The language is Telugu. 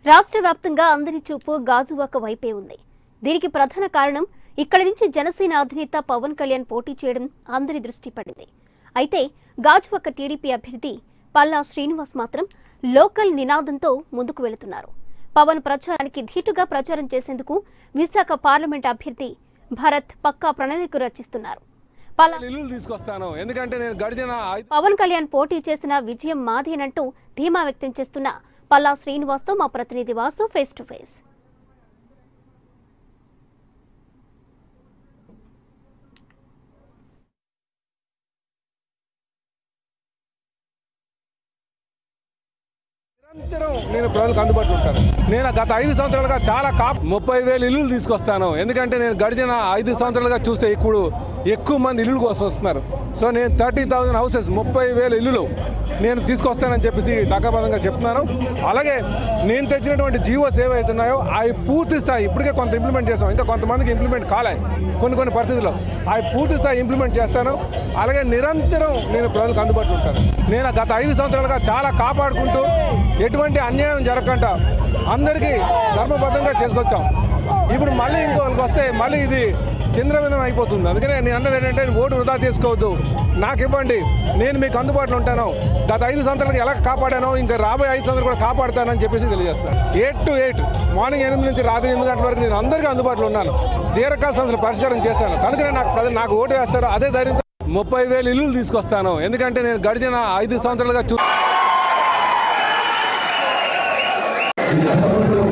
రాష్ట్ర వ్యాప్తంగా అందరి చూపు గాజువాక వైపే ఉంది. దీనికి ప్రధాన కారణం ఇక్కడి నుంచి జనసేన అధినేత పవన్ కళ్యాణ్ పోటీ చేయడం అందరి దృష్టి పడింది. అయితే గాజువాక టీడీపీ అభ్యర్థి పల్లా శ్రీనివాస్ మాత్రం లోకల్ నినాదంతో ముందుకు వెళుతున్నారు. పవన్ ప్రచారానికి ధీటుగా ప్రచారం చేసేందుకు విశాఖ పార్లమెంట్ అభ్యర్థి భరత్ పక్కా ప్రణాళిక రచిస్తున్నారు. పవన్ కళ్యాణ్ పోటీ చేసిన విజయం మాదేనంటూ ధీమా వ్యక్తం చేస్తున్న పల్లా శ్రీనివాస్ తో మా ప్రతినిధి వాసు ఫేస్ టు ఫేస్. నిరంతరం నేను ప్రజలకు అందుబాటులో ఉంటాను. నేను గత 5 సంవత్సరాలుగా చాలా 30,000 ఇల్లులు తీసుకొస్తాను. ఎందుకంటే నేను గడిచిన 5 సంవత్సరాలుగా చూస్తే ఇప్పుడు ఎక్కువ మంది ఇల్లులు కోసం వస్తున్నారు. సో నేను 30,000 హౌసెస్ 30,000 ఇల్లులు నేను తీసుకొస్తానని చెప్పేసి డాకాబద్ధంగా చెప్తున్నాను. అలాగే నేను తెచ్చినటువంటి జీవోస్ ఏవైతున్నాయో అవి పూర్తి స్థాయి ఇప్పటికే కొంత ఇంప్లిమెంట్ చేస్తాం, ఇంకా కొంతమందికి ఇంప్లిమెంట్ కాలే కొన్ని పరిస్థితుల్లో అవి పూర్తి స్థాయి ఇంప్లిమెంట్ చేస్తాను. అలాగే నిరంతరం నేను ప్రజలకు అందుబాటులో ఉంటాను. నేను గత 5 సంవత్సరాలుగా చాలా కాపాడుకుంటూ ఎటువంటి అన్యాయం జరగకుండా అందరికీ ధర్మబద్ధంగా చేసుకొచ్చాం. ఇప్పుడు మళ్ళీ ఇంకోళ్ళకి వస్తే మళ్ళీ ఇది చంద్రవిందం అయిపోతుంది. అందుకనే నేను అన్నది ఏంటంటే ఓటు వృధా చేసుకోవద్దు, నాకు ఇవ్వండి, నేను మీకు అందుబాటులో ఉంటాను. గత 5 సంవత్సరాలకు ఎలా కాపాడానో ఇంకా రాబోయే 5 సంవత్సరాలు కూడా కాపాడుతానని చెప్పేసి తెలియజేస్తాను. 8 to 8 మార్నింగ్ 8 నుంచి రాత్రి 8 గంటల వరకు నేను అందరికీ అందుబాటులో ఉన్నాను. దీర్ఘకాల సమస్యలు పరిష్కారం చేస్తాను. కనుకనే నాకు ఓటు వేస్తారు. అదే ధైర్యంతో 30,000 ఇల్లులు తీసుకొస్తాను. ఎందుకంటే నేను గడిచిన 5 సంవత్సరాలుగా సమస్యలు